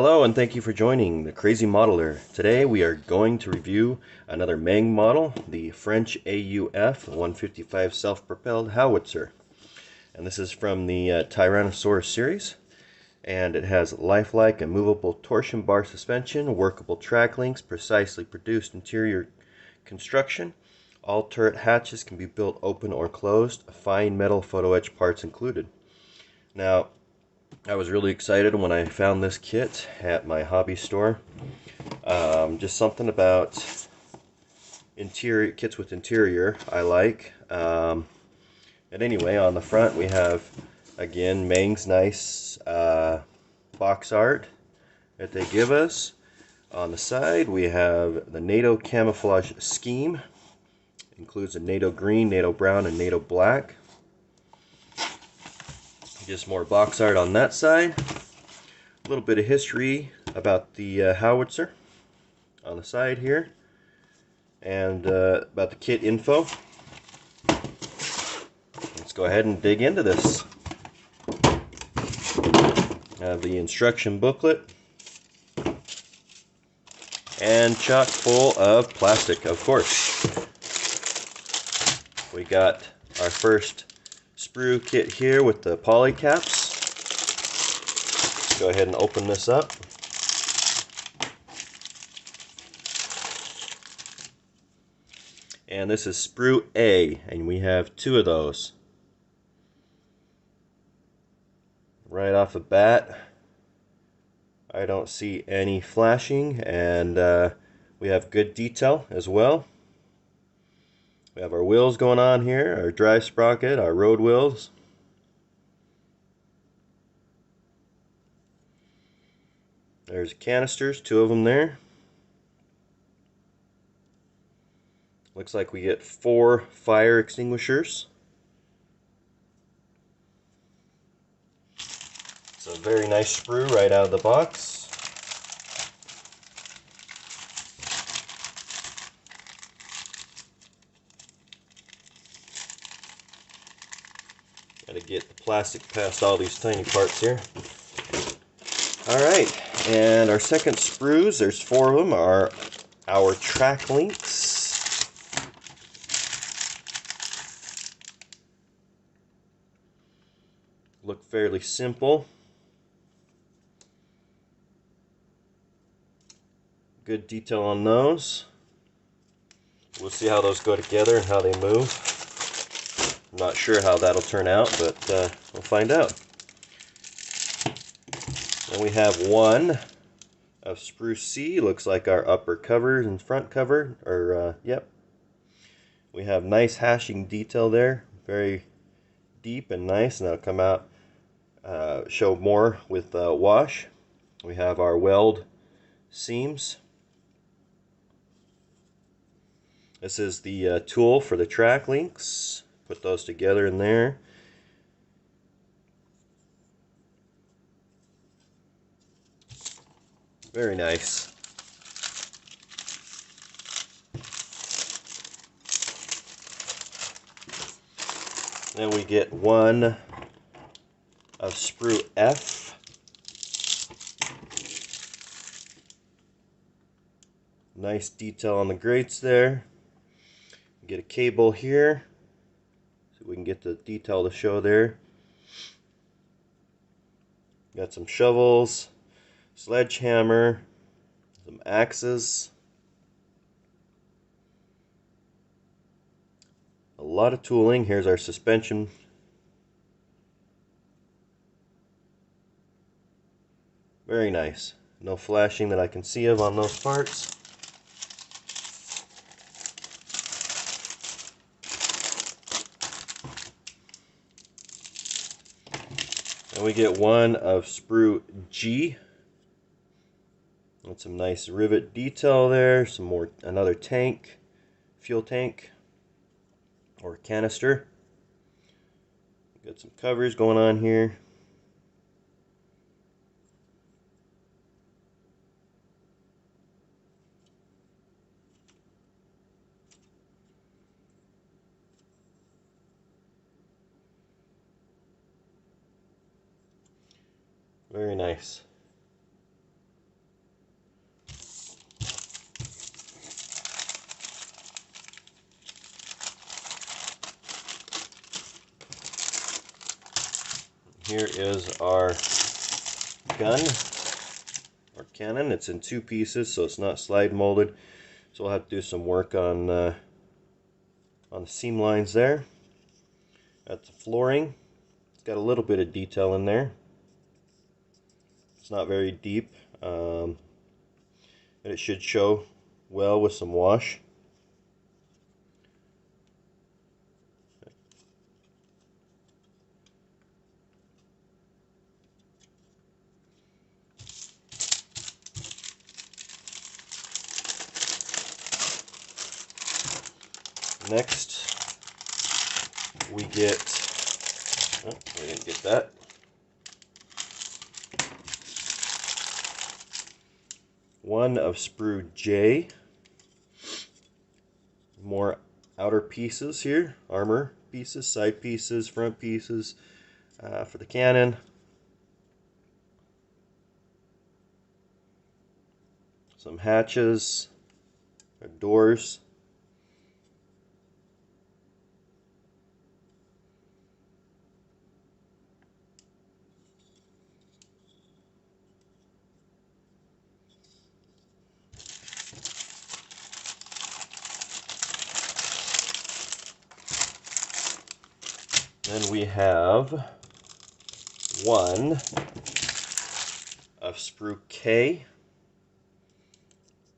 Hello and thank you for joining the Crazy Modeler. Today we are going to review another Meng model, the French AUF1 self-propelled howitzer. And this is from the Tyrannosaurus series. And it has lifelike and movable torsion bar suspension, workable track links, precisely produced interior construction. All turret hatches can be built open or closed, fine metal photo etch parts included. Now, I was really excited when I found this kit at my hobby store. Just something about interior kits with interior I like. And anyway, on the front we have, again, Meng's nice box art that they give us. On the side we have the NATO camouflage scheme. Includes a NATO green, NATO brown, and NATO black. Just more box art on that side. A little bit of history about the howitzer on the side here. And about the kit info. Let's go ahead and dig into this. The instruction booklet. And chock full of plastic, of course. We got our first sprue kit here with the poly caps. Let's go ahead and open this up. And this is sprue A, and we have two of those. Right off the bat, I don't see any flashing, and we have good detail as well. We have our wheels going on here, our drive sprocket, our road wheels. There's canisters, two of them there. Looks like we get 4 fire extinguishers. It's a very nice sprue right out of the box. Gotta get the plastic past all these tiny parts here. Alright, and our second sprues, there's 4 of them, are our track links. Look fairly simple. Good detail on those. We'll see how those go together and how they move. I'm not sure how that'll turn out, but we'll find out. Then we have one of sprue C. Looks like our upper cover and front cover. Yep. We have nice hashing detail there. Very deep and nice, and that'll come out, show more with wash. We have our weld seams. This is the tool for the track links. Put those together in there. Very nice. Then we get one of sprue F. Nice detail on the grates there. Get a cable here. We can get the detail to show there. Got some shovels, sledgehammer, some axes, a lot of tooling. Here's our suspension. Very nice. No flashing that I can see of on those parts. And we get one of sprue G. With some nice rivet detail there. Some more, another tank, fuel tank, or canister. Got some covers going on here. Very nice. Here is our gun or cannon. It's in 2 pieces, so it's not slide molded. So we'll have to do some work on the seam lines there. That's the flooring. It's got a little bit of detail in there. It's not very deep, but it should show well with some wash. Next, we get, oh, we didn't get that. One of Sprue J. More outer pieces here, armor pieces, side pieces, front pieces for the cannon. Some hatches, or doors. Then we have one of Sprue K.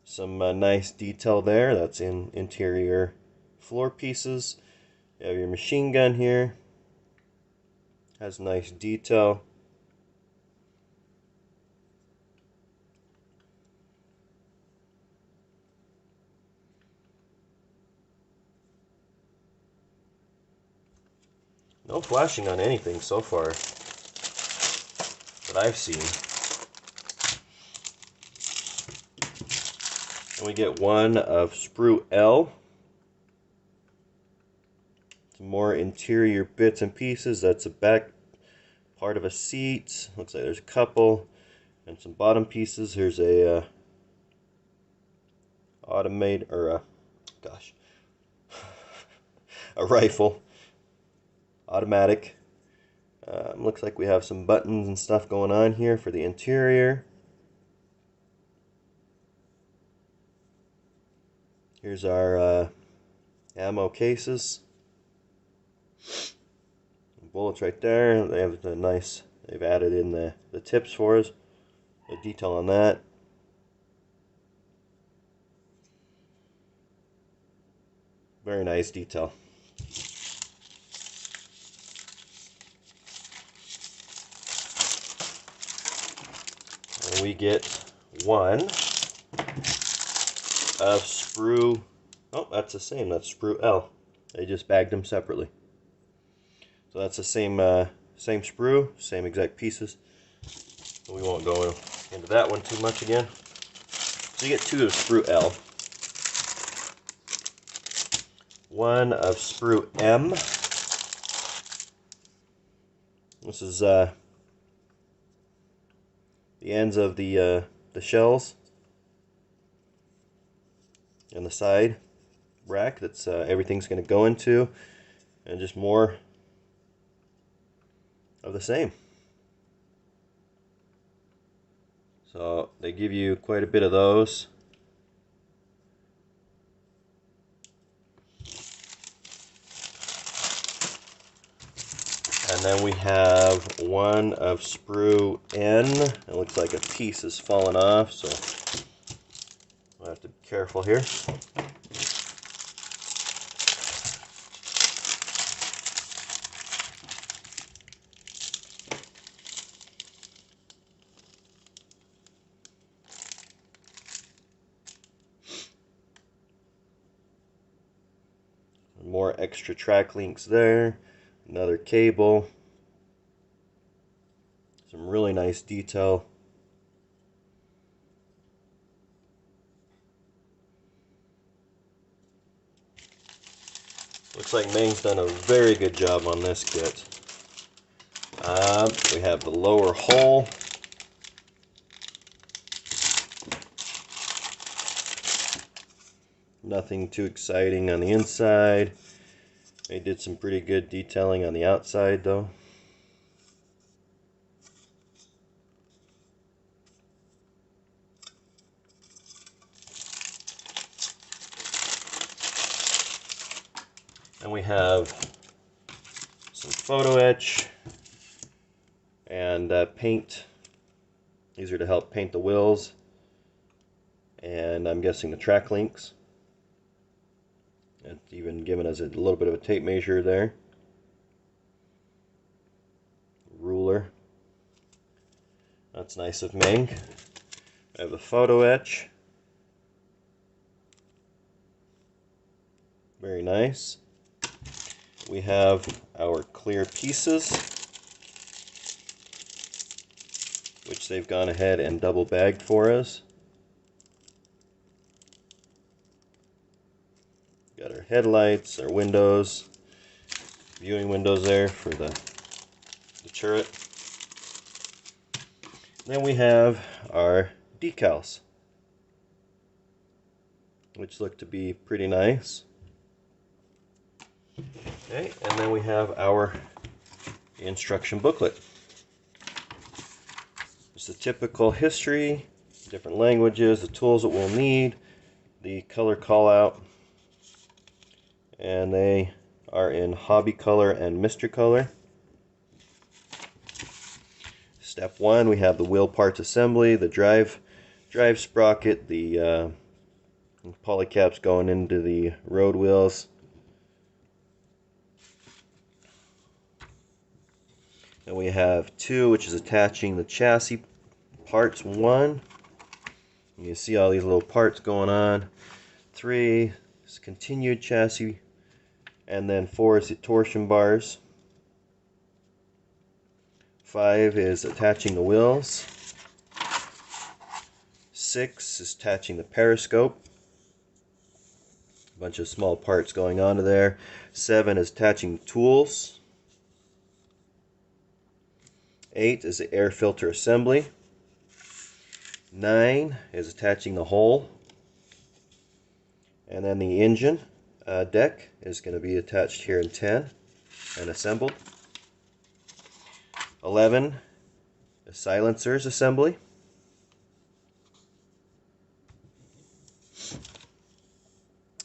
Some nice detail there. That's in interior floor pieces. You have your machine gun here. Has nice detail. No flashing on anything so far that I've seen. And we get one of Sprue L. Some more interior bits and pieces. That's a back part of a seat. Looks like there's a couple. And some bottom pieces. Here's a automated, or a rifle. Automatic. Looks like we have some buttons and stuff going on here for the interior. Here's our ammo cases. Bullets right there. They have the nice, they've added in the tips for us. The detail on that. Very nice detail. And we get one of Sprue. Oh, that's the same. That's Sprue L. They just bagged them separately. So that's the same same sprue, same exact pieces. We won't go into that one too much again. So you get 2 of Sprue L. One of Sprue M. This is the ends of the shells and the side rack that's everything's going to go into, and just more of the same. So they give you quite a bit of those. And then we have one of Sprue N. It looks like a piece has fallen off, so I'll have to be careful here. More extra track links there. Another cable. Some really nice detail. Looks like Meng's done a very good job on this kit. We have the lower hull. Nothing too exciting on the inside. They did some pretty good detailing on the outside though. And we have some photo etch and paint. These are to help paint the wheels, and I'm guessing the track links. It's even given us a little bit of a tape measure there. Ruler. That's nice of Meng. I have the photo etch. Very nice. We have our clear pieces, which they've gone ahead and double bagged for us. Got our headlights, our windows, viewing windows there for the turret. Then we have our decals, which look to be pretty nice. Okay, and then we have our instruction booklet. It's the typical history, different languages, the tools that we'll need, the color call out, and they are in hobby color and mystery color. Step 1, we have the wheel parts assembly, the drive sprocket, the polycaps going into the road wheels. And we have 2, which is attaching the chassis parts 1. You can see all these little parts going on. 3 is continued chassis, and then 4 is the torsion bars. 5 is attaching the wheels. 6 is attaching the periscope. A bunch of small parts going onto there. 7 is attaching the tools. 8 is the air filter assembly. 9 is attaching the hull. And then the engine deck is going to be attached here in 10 and assembled. 11 is silencers assembly.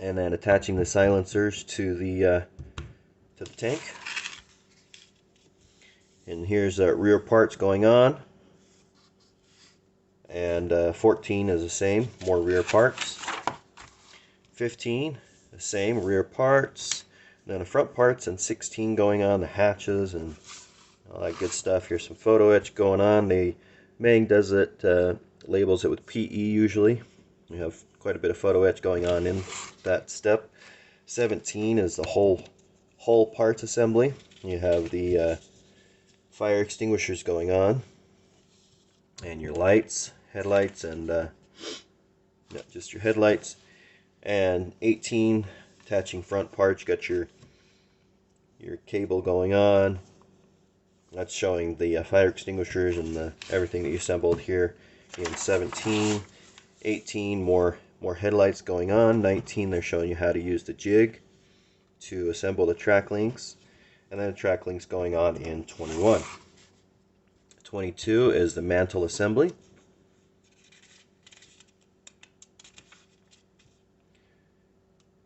And then attaching the silencers to the tank. And here's rear parts going on. And 14 is the same, more rear parts. 15, the same, rear parts. And then the front parts, and 16 going on, the hatches and all that good stuff. Here's some photo etch going on. Meng does it, labels it with PE usually. We have quite a bit of photo etch going on in that step. 17 is the whole parts assembly. You have the fire extinguishers going on, and your lights, headlights, and just your headlights. And 18, attaching front parts. You got your cable going on. That's showing the fire extinguishers and everything that you assembled here in 17. 18, more headlights going on. 19, they're showing you how to use the jig to assemble the track links. And then the track links going on in 21. 22 is the mantle assembly.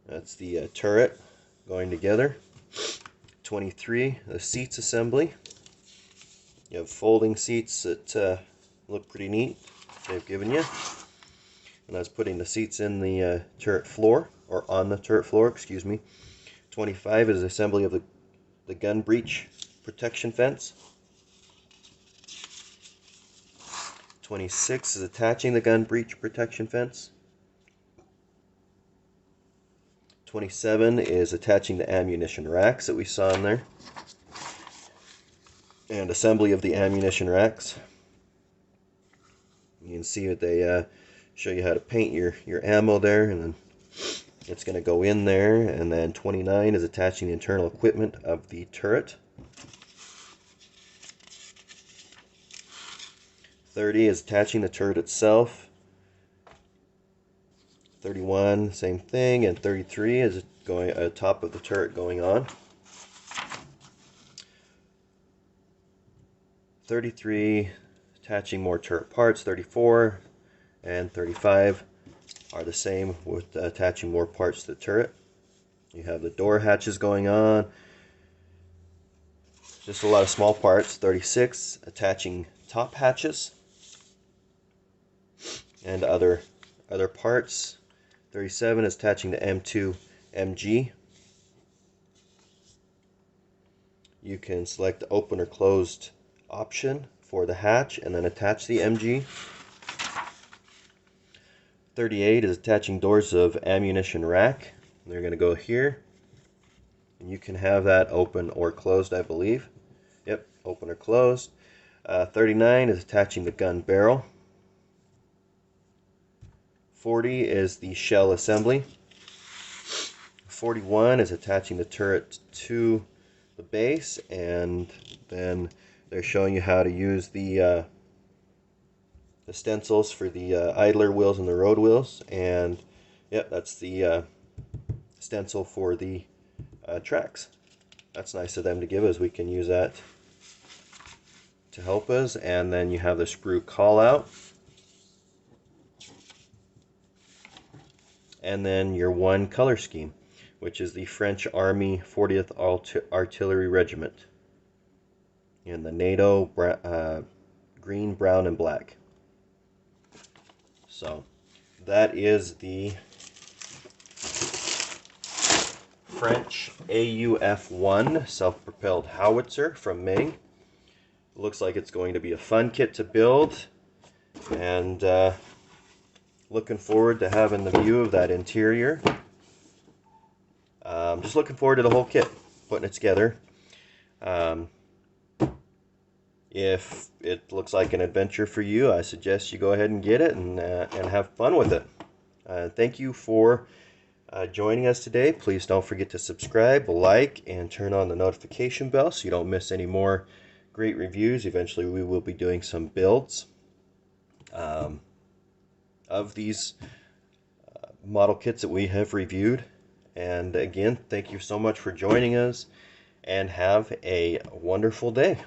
That's the turret going together. 23, the seats assembly. You have folding seats that look pretty neat, they've given you. And that's putting the seats in the turret floor, or on the turret floor, excuse me. 25 is assembly of the gun breech protection fence. 26 is attaching the gun breech protection fence. 27 is attaching the ammunition racks that we saw in there, and assembly of the ammunition racks. You can see that they show you how to paint your ammo there, and then it's going to go in there. And then 29 is attaching the internal equipment of the turret. 30 is attaching the turret itself. 31, same thing, and 33 is going top of the turret going on. 33, attaching more turret parts. 34 and 35 are the same with attaching more parts to the turret. You have the door hatches going on. Just a lot of small parts. 36 attaching top hatches and other parts. 37 is attaching the M2 MG. You can select the open or closed option for the hatch and then attach the MG. 38 is attaching doors of ammunition rack. They're going to go here. And you can have that open or closed, I believe. Yep, open or closed. 39 is attaching the gun barrel. 40 is the shell assembly. 41 is attaching the turret to the base, and then they're showing you how to use the stencils for the idler wheels and the road wheels, and yep, that's the stencil for the tracks. That's nice of them to give us. We can use that to help us. And then you have the sprue call out, and then your one color scheme, which is the French Army 40th Artillery Regiment in the NATO green, brown, and black. So that is the French AUF1 self-propelled howitzer from Meng. Looks like it's going to be a fun kit to build, and looking forward to having the view of that interior. Just looking forward to the whole kit, putting it together. If it looks like an adventure for you, I suggest you go ahead and get it and have fun with it. Thank you for joining us today. Please don't forget to subscribe, like, and turn on the notification bell so you don't miss any more great reviews. Eventually we will be doing some builds of these model kits that we have reviewed. And again, thank you so much for joining us, and have a wonderful day.